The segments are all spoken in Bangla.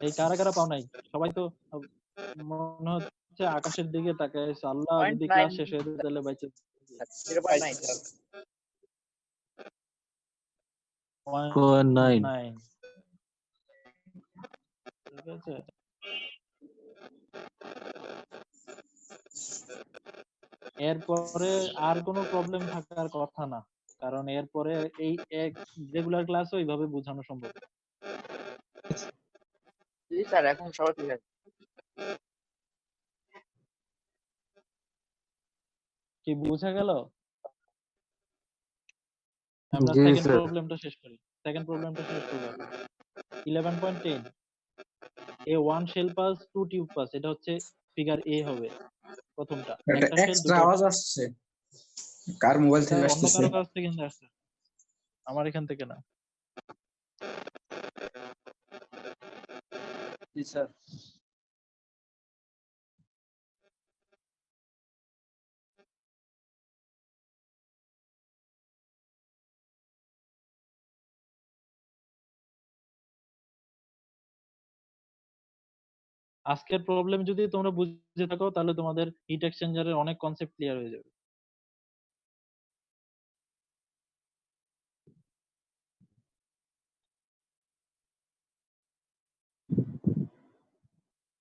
এই কারা কারা পাও নাই? সবাই তো মনে হচ্ছে আকাশের দিকে তাকায় আছে, আল্লাহ যদি ক্লাস শেষ হয়ে যায় তাহলে বাইচে 0.9 স্যার। 0.9। ঠিক আছে, এরপরে আর কোনো প্রবলেম থাকার কথা না, কারণ এরপরে এই এক রেগুলার ক্লাস ওইভাবে বোঝানো সম্ভব না। জি স্যার, এখন সবাই ঠিক আছে। কি বোঝা গেল? আমরা সেকেন্ড প্রবলেমটা শেষ করি। সেকেন্ড প্রবলেমটা শেষ করব এখন। 11.10 এ one shell pass two tube pass, এটা হচ্ছে ফিগার এ হবে প্রথমটা। একটা একটা শেল এক্সট্রা দুটো আওয়াজ আসছে, কার মোবাইল থেকে অন্য আসতেছে? কারো কাছ থেকে আসছে, আমার এখান থেকে না। জি স্যার। আজকের প্রবলেম যদি তোমরা বুঝে থাকো তাহলে তোমাদের হিট এক্সচেঞ্জারের অনেক কনসেপ্ট ক্লিয়ার হয়ে যাবে।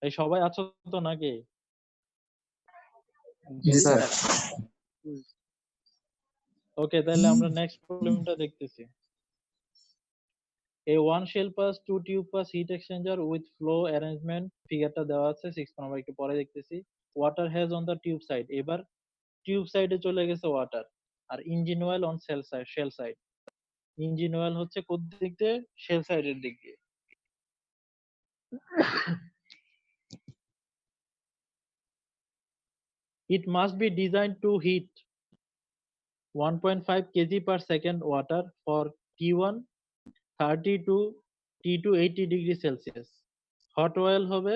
এই সবাই আছো তো নাকি? জি স্যার। ওকে, তাহলে আমরা নেক্সট প্রবলেমটা দেখতেছি। A one shell pass two tube pass heat exchanger with flow arrangement, ফিগারটা দেওয়া আছে 6 আমরা একটু পরে দেখতেছি। Water has on the tube side, এবার টিউব সাইডে চলে গেছে ওয়াটার, আর engine oil on shell side. Engine oil হচ্ছে কোন দিক দিয়ে? শেল সাইডের দিক দিয়ে। It must be designed to heat 1.5 kg per second water for T1 30 to T2 80 degree Celsius. Hot oil হবে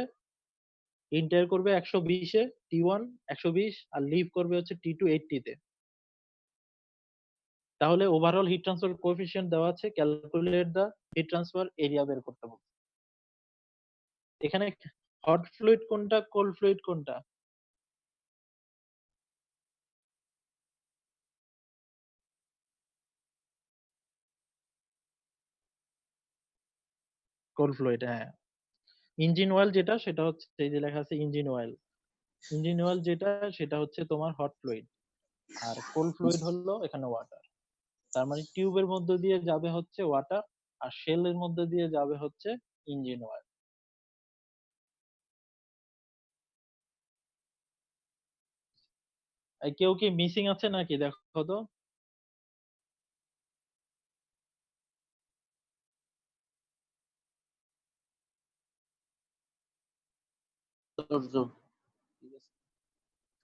ইন্টার করবে 120 এ, T1 120, আর লিভ করবে হচ্ছে T2 80 তে। তাহলে ওভারঅল হিট ট্রান্সফার কোএফিসিয়েন্ট দেওয়া আছে, ক্যালকুলেট দা হিট ট্রান্সফার এরিয়া বের করতে হবে। এখানে হট ফ্লুইড কোনটা, কোল্ড ফ্লুইড কোনটা? কোল্ড ফ্লুইড, হ্যাঁ। ইঞ্জিন অয়েল যেটা, সেটা হচ্ছে এই যে লেখা আছে ইঞ্জিন অয়েল। ইঞ্জিন অয়েল যেটা, সেটা হচ্ছে তোমার হট ফ্লুইড, আর কোল্ড ফ্লুইড হলো এখানে ওয়াটার। তার মানে টিউবের মধ্যে দিয়ে যাবে হচ্ছে ওয়াটার, আর শেলের মধ্যে দিয়ে যাবে হচ্ছে ইঞ্জিন অয়েল। কেউ কি মিসিং আছে নাকি দেখো তো?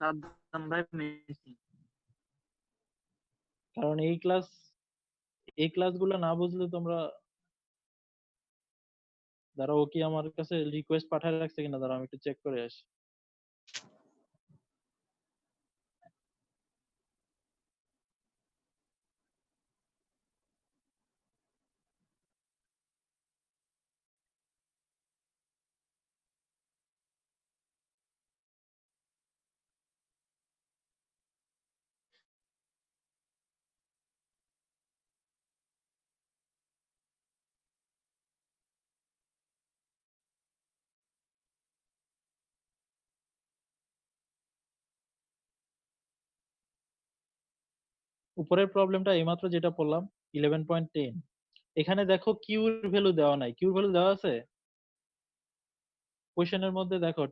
সাদ্দাম ভাই মিসিং। কারণ এই ক্লাসগুলো না বুঝলে তোমরা, দাঁড়াও ও কি আমার কাছে রিকোয়েস্ট পাঠায় রাখছে কিনা, দাঁড়াও আমি একটু চেক করে আসি। উপরের প্রবলেমটা এইমাত্র যেটা পড়লাম 11.10, এখানে দেখো কিউর ভ্যালু দেওয়া নাই। কিউর ভ্যালু দেওয়া আছে কোশ্চেনের মধ্যে? দেখো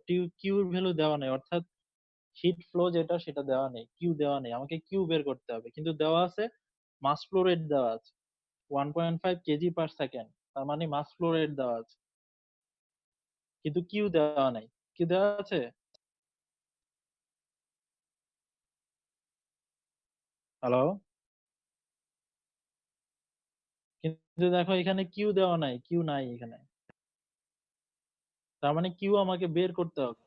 কিউর ভ্যালু দেওয়া নাই, অর্থাৎ হিট ফ্লো যেটা সেটা দেওয়া নেই, কিউ দেওয়া নেই। আমাকে কিউ বের করতে হবে, কিন্তু দেওয়া আছে মাস ফ্লো রেট দেওয়া আছে 1.5 কেজি পার সেকেন্ড, তার মানে মাস ফ্লো রেট দেওয়া আছে, কিন্তু কিউ দেওয়া নাই। কিউ দেওয়া আছে? হ্যালো? কিন্তু দেখো এখানে কিউ দেওয়া নাই, কিউ নাই এখানে। তার মানে কিউ আমাকে বের করতে হবে।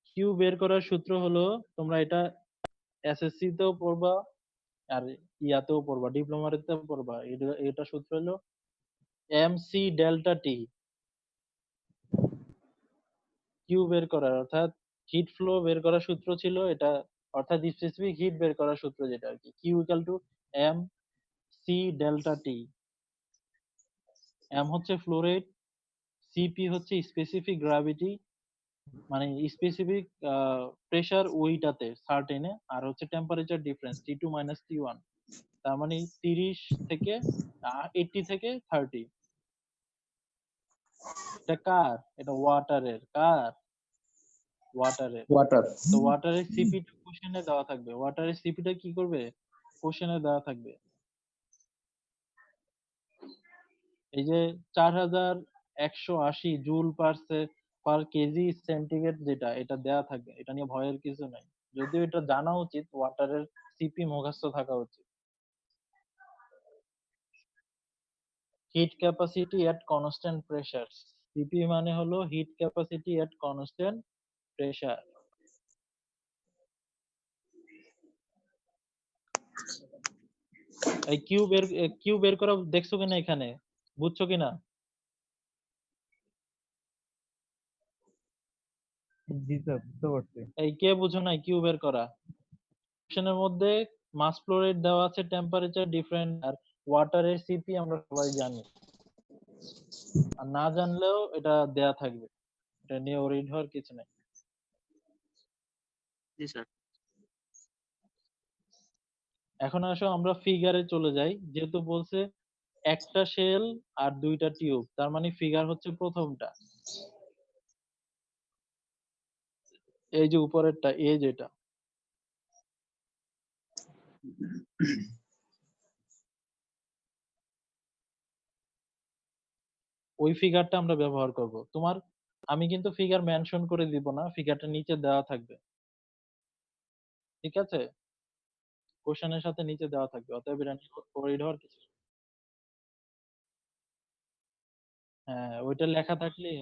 কিউ বের করার সূত্র হলো, তোমরা এটা এসএসসি তেও পড়বা, আর ইয়াতেও পড়বা, ডিপ্লোমাতেও পড়বা। এটা সূত্র হলো এম সি ডেল্টা টি। কিউ বের করার, অর্থাৎ হিট ফ্লো বের করার সূত্র ছিল এটা, অর্থাৎ স্পেসিফিক হিট বের করার সূত্র যেটা আর কি, Q equal to M C delta T. M হচ্ছে ফ্লো রেট, সিপি হচ্ছে স্পেসিফিক গ্র্যাভিটি, মানে স্পেসিফিক প্রেসার ওইটাতে সার্টেনে, আর হচ্ছে temperature difference T2 minus T1, তার মানে 30 থেকে 80 থেকে 30। এটা কার? এটা ওয়াটারের। কার? ওয়াটারের। ওয়াটার। তো ওয়াটারের সিপি কোশ্চেনে দেওয়া থাকবে, ওয়াটারের সিপিটা কি করবে? কোশ্চেনে দেওয়া থাকবে। এই যে 4180 জুল পার কেজি সেন্টিগ্রেড যেটা, এটা দেওয়া থাকবে, এটা নিয়ে ভয়ের কিছু নাই। যদিও এটা জানা উচিত, ওয়াটারের সিপি মুখস্থ থাকা উচিত। হিট ক্যাপাসিটি এট কনস্ট্যান্ট প্রেসার, সিপি মানে হলো হিট ক্যাপাসিটি এট কনস্ট্যান্ট প্রেসার। এই কিউ বের করা দেখছো কিনা এখানে, বুঝছো কিনা? জি স্যার, বুঝতে পারছি। এই কে বুঝো নাই কিউ বের করা? অপশনের মধ্যে মাস ফ্লো রেট দেওয়া আছে, টেম্পারেচার ডিফারেন্ট, আর ওয়াটারের সিপি আমরা সবাই জানি, আর না জানলেও এটা দেয়া থাকবে, এটা নিয়ে ওরিড হওয়ার কিছু নেই। জি স্যার। এখন আসো আমরা ফিগারে চলে যাই, যেহেতু বলছে একটা শেল আর দুইটা টিউব, তার মানে ফিগার হচ্ছে প্রথমটা, এই যে উপরেরটা, এই যেটা, ওই ফিগারটা আমরা ব্যবহার করব। তোমার, আমি কিন্তু ফিগার মেনশন করে দিব না, ফিগারটা নিচে দেওয়া থাকবে, ঠিক আছে? কোশ্চেনের সাথে নিচে দেওয়া থাকবে, অতএব এটা ওরিড হওয়ার কিছু নেই। হ্যাঁ, ওইটা লেখা থাকলে।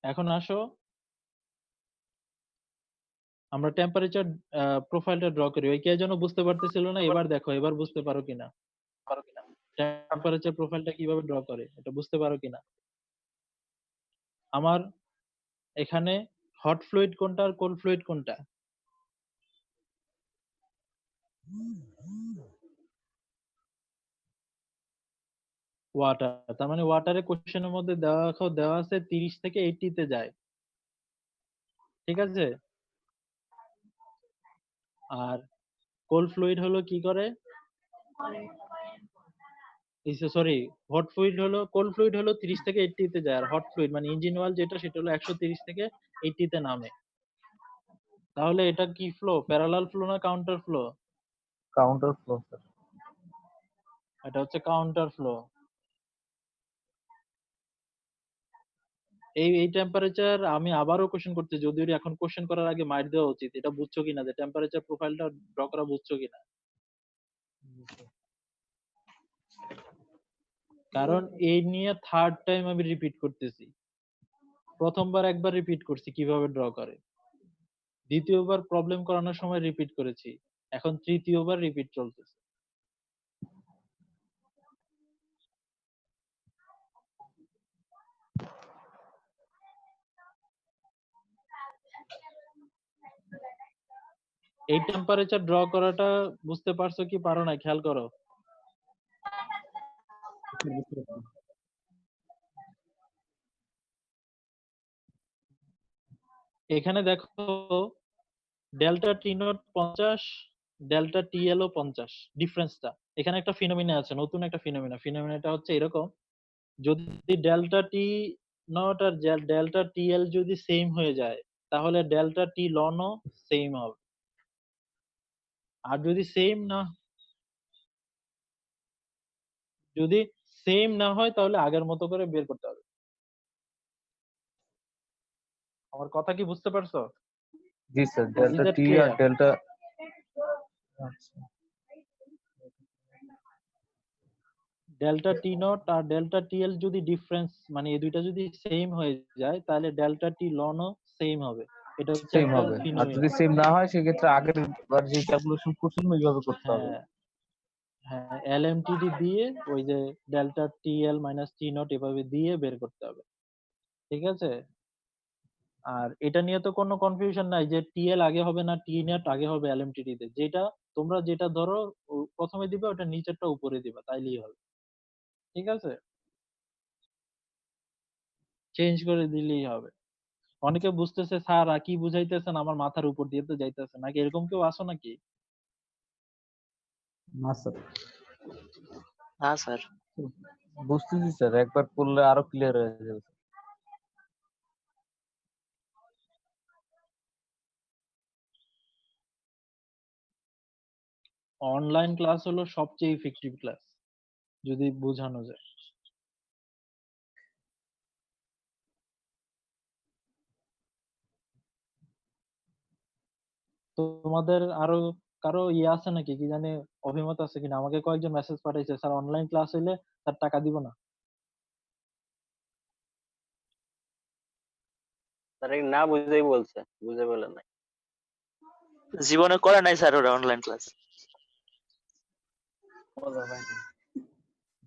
এখন আসো আমরা টেম্পারেচার প্রোফাইলটা ড্র করি। ওই কে যেন বুঝতে পারতেছিল না, এবার দেখো, এবার বুঝতে পারো কিনা, টেম্পারেচার প্রোফাইলটা কিভাবে ড্র করে, এটা বুঝতে পারো কিনা? আমার এখানে হট ফ্লুইড কোনটা আর কোল্ড ফ্লুইড কোনটা? ওয়াটার। তার মানে ওয়াটারের কোশ্চেনের মধ্যে দেওয়া আছে 30 থেকে 80 তে যায়, ঠিক আছে? আর কোল্ড ফ্লুইড হলো কি করে, সরি, হট ফ্লুইড হলো, কোল্ড ফ্লুইড হলো 30 থেকে 80 তে যায়, আর হট ফ্লুইড মানে ইঞ্জিন অয়েল যেটা, সেটা হলো 130 থেকে 80 তে নামে। তাহলে এটা কি ফ্লো, প্যারালাল ফ্লো না counter flow? Counter flow sir. এটা হচ্ছে কাউন্টার ফ্লো। এই টেম্পারেচার আমি আবারও কোশ্চেন করতে, যদিও এখন কোশ্চেন করার আগে মাইর দেওয়া উচিত, এটা বুঝছো কিনা যে টেম্পারেচার প্রোফাইলটা ড্র করা বুঝছো কিনা? কারণ এই নিয়ে থার্ড টাইম আমি রিপিট করতেছি। প্রথমবার একবার রিপিট করছি কিভাবে ড্র করে, দ্বিতীয়বার প্রবলেম করানোর সময় রিপিট করেছি, এখন তৃতীয়বার রিপিট চলতেছে। এই টেম্পারেচার ড্র করাটা বুঝতে পারছো কি পারো না, খেয়াল করো। এখানে দেখো delta T not 50, delta T এল ও 50, ডিফারেন্সটা এখানে একটা ফিনোমিনা আছে, নতুন একটা ফিনোমিনাটা হচ্ছে এরকম, যদি ডেল্টা টি নট আর ডেল্টা টি এল যদি সেম হয়ে যায়, তাহলে ডেল্টা টি লন ও সেম হবে, আর যদি সেম না হয় তাহলে আগের মতো করে বের করতে হবে। আমার কথা কি বুঝতে পারছো? জি sir, Is delta that T আর clear? ডেল্টা। আচ্ছা, ডেল্টা টি নট আর ডেল্টা টি এল যদি ডিফারেন্স, মানে এই দুইটা যদি সেম হয়ে যায়, তাহলে ডেল্টা টি লন ও সেম হবে। এটা হচ্ছে সেম একটা হবে। আর ফিনোমিনা। যদি সেম না হয় সেক্ষেত্রে আগের বার যে ক্যালকুলেশন করছিলাম ওইভাবে করতে হবে। হ্যাঁ হ্যাঁ, এলএমটিডি দিয়ে ওই যে delta TL minus T not এভাবে দিয়ে বের করতে হবে, ঠিক আছে? আর এটা নিয়ে তো কোনো কনফিউশন নাই যে টিএল আগে হবে না টি নট আগে হবে এলএমটিডি তে, যেটা তোমরা যেটা ধরো প্রথমে দিবে ওটা নিচেরটা উপরে দিবা, তাইলেই হবে, ঠিক আছে? চেঞ্জ করে দিলেই হবে। অনেকে বুঝতেছে স্যার আর কি বুঝাইতেছেন, আমার মাথার উপর দিয়ে তো যাইতেছে নাকি, এরকম কেউ আসো নাকি? না স্যার। হ্যাঁ স্যার। বুঝতেছি স্যার, একবার করলে আরো ক্লিয়ার হয়ে যাবে। অনলাইন ক্লাস হলো সবচেয়ে ইফেক্টিভ ক্লাস যদি বোঝানো যায়। তো তোমাদের আরো কারো ইয়ে আছে নাকি, কি জানি অভিমত আছে কিনা? আমাকে কয়েকজন মেসেজ পাঠাইছে স্যার অনলাইন ক্লাস হইলে তার টাকা দিব না। তারা না বুঝেই বলছে, বুঝে বলে নাই। জীবনে করে নাই স্যার ওরা অনলাইন ক্লাস।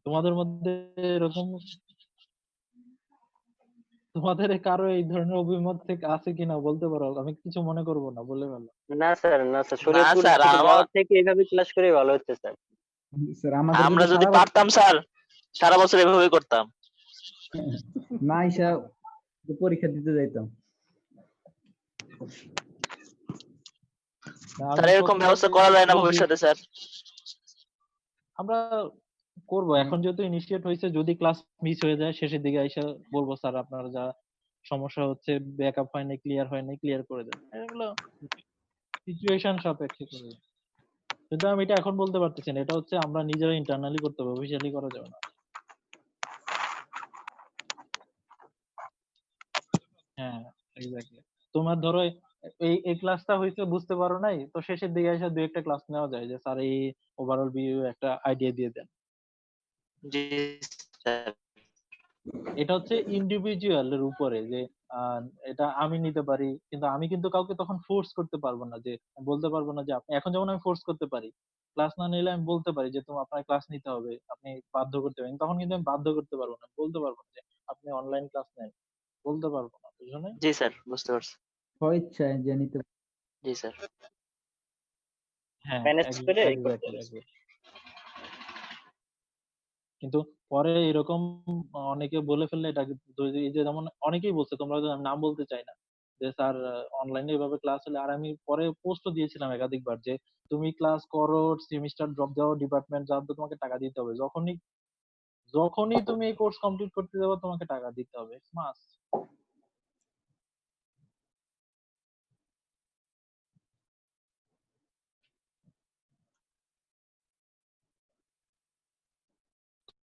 তোমাদের মধ্যে এরকম, তোমাদের কারো এই ধরনের অভিমত থেকে আছে কিনা বলতে পারো, আমি কিছু মনে করবো না, বলে ভালো। না স্যার, না স্যার, না শরীয়তপুর স্যার, ছোটবেলা থেকে এইভাবে ক্লাস করে ভালো হচ্ছে স্যার। স্যার আমাদের আমরা দিকে যদি সারা পারতাম স্যার সারা বছর এভাবে করতাম। না আইসা পরীক্ষা দিতে যাইতাম। না, স্যার আমি এরকম প্রথম ব্যবস্থা থেকে করা যায় না বলছি, ভবিষ্যতে স্যার? আমরা করব। এখন যেহেতু ইনিশিয়েট হয়েছে, যদি ক্লাস মিস হয়ে যায় শেষের দিকে আইসা বলবো স্যার আপনার যা সমস্যা হচ্ছে, ব্যাকআপ হয় না, ক্লিয়ার হয় না, ক্লিয়ার করে দেন। এগুলো সিচুয়েশন সাপেক্ষে করে দেন। কিন্তু আমি এটা এখন বলতে পারতেছি না, এটা হচ্ছে আমরা নিজেরা ইন্টারনালি করতে হবে, অফিসিয়ালি করা যাবে না। হ্যাঁ, এক্স্যাক্টলি। তোমার ধরো এই এই ক্লাসটা হইছে বুঝতে পারো নাই, তো শেষের দিকে এসে দুই একটা ক্লাস নেওয়া যায় যে স্যার এই ওভারঅল ভিউ একটা আইডিয়া দিয়ে দেন। জি স্যার। এটা হচ্ছে ইন্ডিভিজুয়াল এর উপরে যে আহ, এটা আমি নিতে পারি, কিন্তু আমি কিন্তু কাউকে তখন ফোর্স করতে পারবো না, যে বলতে পারবো না যে আপনি, এখন যেমন আমি ফোর্স করতে পারি ক্লাস না নিলে আমি বলতে পারি যে তোমার আপনার ক্লাস নিতে হবে, আপনি বাধ্য করতে পারেন, তখন কিন্তু আমি বাধ্য করতে পারবো না, বলতে পারবো না যে আপনি অনলাইন ক্লাস নেন, বলতে পারবো না, বুঝছো না? জি স্যার, বুঝতে পারছি। স্বইচ্ছায় যে নিতে জি স্যার। হ্যাঁ, ম্যানেজ করে এই করতে এক্স্যাক্টলি। হবে। কিন্তু পরে এরকম অনেকে বলে ফেললে এটা এই যে যেমন অনেকেই বলছে, তোমরা হয়তো, আমি নাম বলতে চাই না, যে স্যার অনলাইনে এভাবে ক্লাস হলে, আর আমি পরে পোস্টও দিয়েছিলাম একাধিকবার যে তুমি ক্লাস করো, সেমিস্টার ড্রপ দাও, ডিপার্টমেন্ট যাও, তো তোমাকে টাকা দিতে হবে, যখনই যখনই তুমি এই কোর্স কমপ্লিট করতে যাবে তোমাকে টাকা দিতে হবে, মাস্ট।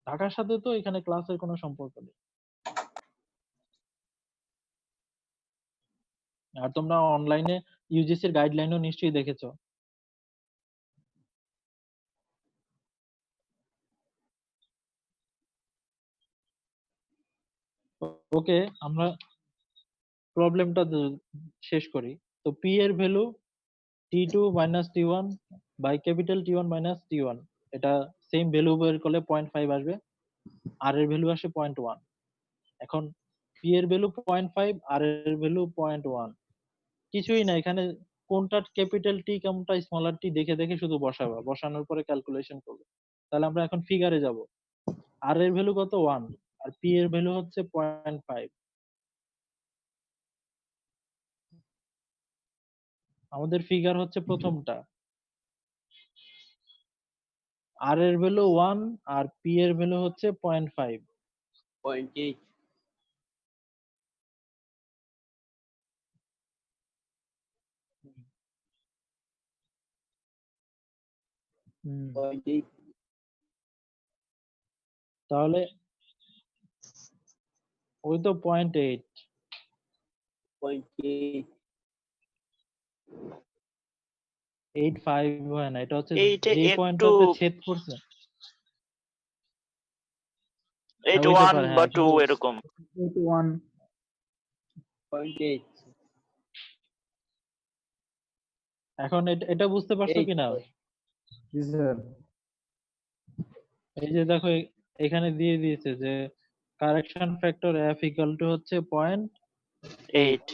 টাকার সাথে তো এখানে ক্লাসের কোনো সম্পর্ক নেই। আর তোমরা অনলাইনে ইউজিসির গাইডলাইনও নিশ্চয়ই দেখেছো। ওকে, আমরা প্রবলেমটা শেষ করি। তো পি এর value T2 minus T1 by capital T1 minus T1, এটা সেম ভ্যালু বের করলে 0.5 আসবে, আর এর ভ্যালু আসে 0.1। এখন পি এর ভ্যালু 0.5, আর এর ভ্যালু 0.1, কিছুই না এখানে, কোনটা ক্যাপিটাল টি কোনটা স্মলার টি দেখে দেখে শুধু বসাবা, বসানোর পরে ক্যালকুলেশন করবে। তাহলে আমরা এখন ফিগারে যাব। আর এর ভ্যালু কত? 1, আর পি এর ভ্যালু হচ্ছে 0.5। আমাদের ফিগার হচ্ছে প্রথমটা, আর এর ভ্যালু 1 আর পি এর ভ্যালু হচ্ছে 0.5। 0.8, হুম, 0.8, তাহলে ওই তো 0.8, 0.8, 85 হয় না, এটা হচ্ছে এইটা যে একটু পয়েন্টটাতে ছেদ করছে। হ্যাঁ, 81 পারে, বা হ্যাঁ, 2 কিন্তু এরকম। 1 0.8, এখন এটা বুঝতে পারছো 8 কিনা? স্যার। জি স্যার। এই যে দেখো এখানে দিয়ে দিয়েছে যে correction factor f equal to হচ্ছে 0.8। 8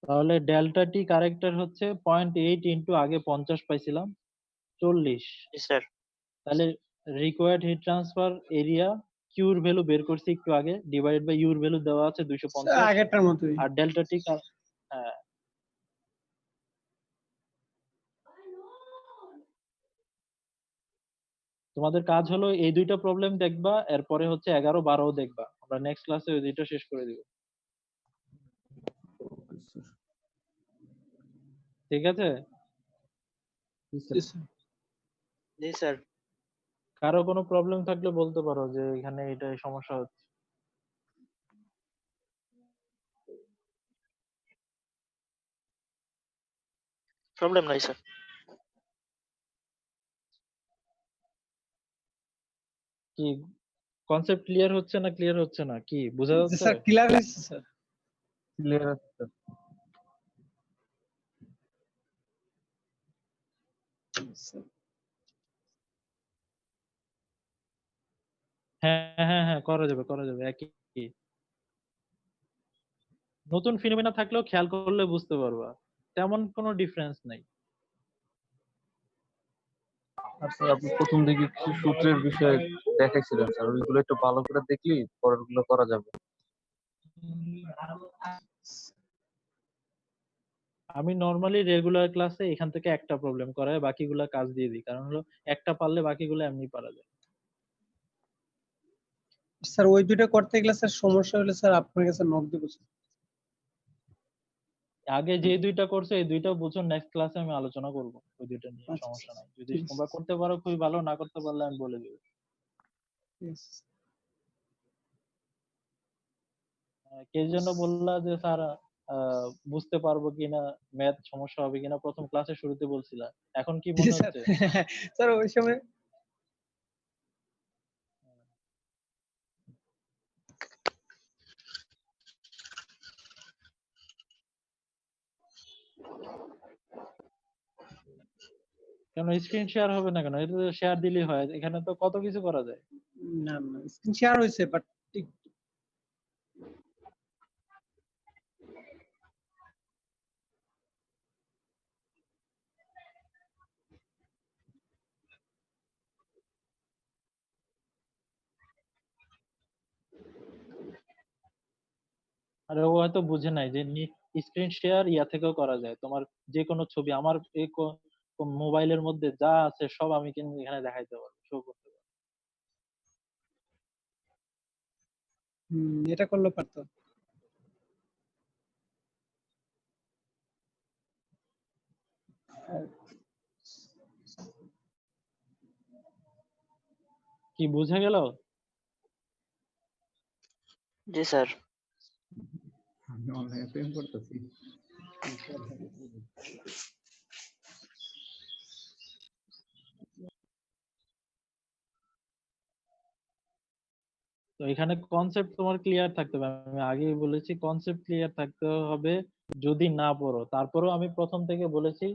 তাহলে ডেল্টা টি কারেক্টর হচ্ছে 0.8 ইন্টু আগে 50 পাইছিলাম 40। জি স্যার। তাহলে রিকোয়ার্ড হিট ট্রান্সফার এরিয়া কিউর ভ্যালু বের করছি একটু আগে, ডিভাইডেড বাই ইউর ভ্যালু দেওয়া আছে 250, আগেরটার মতোই। আর ডেল্টা টি হ্যাঁ তোমাদের কাজ হলো এই দুইটা প্রবলেম দেখবা, এরপরে হচ্ছে 11 12 দেখবা। আমরা নেক্সট ক্লাসে ওই দুইটা শেষ করে দিব, ঠিক আছে? জি স্যার। কারো কোনো প্রবলেম থাকলে বলতে পারো যে এখানে এটা সমস্যা হচ্ছে। প্রবলেম নাই স্যার। কি কনসেপ্ট ক্লিয়ার হচ্ছে না, ক্লিয়ার হচ্ছে না, কি বোঝা যাচ্ছে? স্যার ক্লিয়ার হয়েছে স্যার। ক্লিয়ার আছে স্যার। হ্যাঁ হ্যাঁ হ্যাঁ, করা যাবে করা যাবে। একই নতুন ফিনোমেনা থাকলেও খেয়াল করলে বুঝতে পারবা, তেমন কোনো ডিফারেন্স নাই। আর স্যার আপনি প্রথম দিকে কিছু সূত্রের বিষয়ে দেখাইছিলেন স্যার, ওইগুলো একটু ভালো করে দেখলেই পরেরগুলো করা যাবে। আমি নরমালি রেগুলার ক্লাসে এখান থেকে একটা প্রবলেম করাই, বাকিগুলা কাজ দিয়ে দিই, কারণ হলো একটা পারলে বাকিগুলো এমনি পারা যায়। স্যার ওই দুটো করতে গেলে স্যার সমস্যা হলে স্যার আপনার কাছে নক দেবো স্যার। আগে যে দুইটা করছো এই দুইটা বুঝো, নেক্সট ক্লাসে আমি আলোচনা করব ওই দুইটা নিয়ে, আচ্ছা, সমস্যা নাই। যদি ঠিক আছে। তোমরা করতে পারো খুবই ভালো, না করতে পারলে আমি বলে দেবো। Yes. কে জন্য বললা যে স্যার বুঝতে পারবো কিনা, ম্যাথ সমস্যা হবে কিনা, প্রথম ক্লাসে শুরুতে বলছিলা, এখন কি জি মনে স্যার। হচ্ছে? স্যার ওই সময় কেন স্ক্রিন শেয়ার হবে না কেন? এটা তো শেয়ার দিলেই হয়, এখানে তো কত কিছু করা যায়। না না স্ক্রিন শেয়ার হয়েছে বাট ঠিক আর ও হয়তো বুঝে নাই যে স্ক্রিন শেয়ার ইয়া থেকেও করা যায়। তোমার যে কোনো ছবি আমার এই মোবাইলের মধ্যে যা আছে সব আমি কিন্তু এখানে দেখাইতে পারবো, শো করতে পারবো। এটা করলে পারতো। কি বুঝে গেল? জি স্যার। আমি অনলাইনে প্রেম করতেছি। তো এখানে কনসেপ্ট তোমার ক্লিয়ার থাকতে হবে, আমি আগেই বলেছি কনসেপ্ট ক্লিয়ার থাকতে হবে। যদি না পড়ো তারপরেও আমি প্রথম থেকে বলেছি,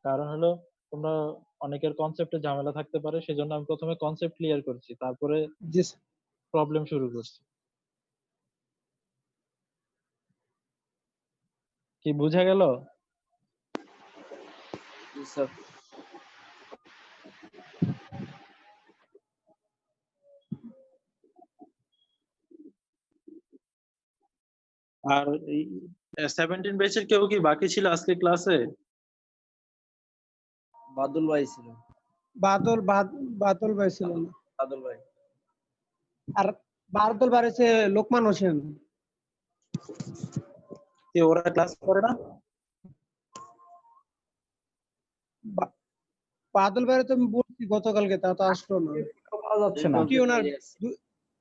কারণ হলো তোমরা অনেকের কনসেপ্টে ঝামেলা থাকতে পারে, সেজন্য আমি প্রথমে কনসেপ্ট ক্লিয়ার করছি, তারপরে জি স্যার। প্রবলেম শুরু করছি। কি বুঝা গেল? জি স্যার। আর 17 ব্যাচের কেউ কি বাকি ছিল আজকে ক্লাসে? বাদল ভাই ছিল। বাদল ভাই ছিল না। বাদল ভাই। আর বাদল ভাই হচ্ছে লোকমান হোসেন। কি ওরা ক্লাস করে না? বাদল ভাই তো আমি বলছি গতকালকে, তা তো আসলো না। পাওয়া যাচ্ছে না। ডিউটি ওনার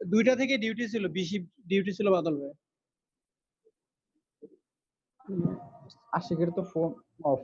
2টা থেকে ডিউটি ছিল, বেশি ডিউটি ছিল বাদল ভাই। আশিকের তো ফোন অফ।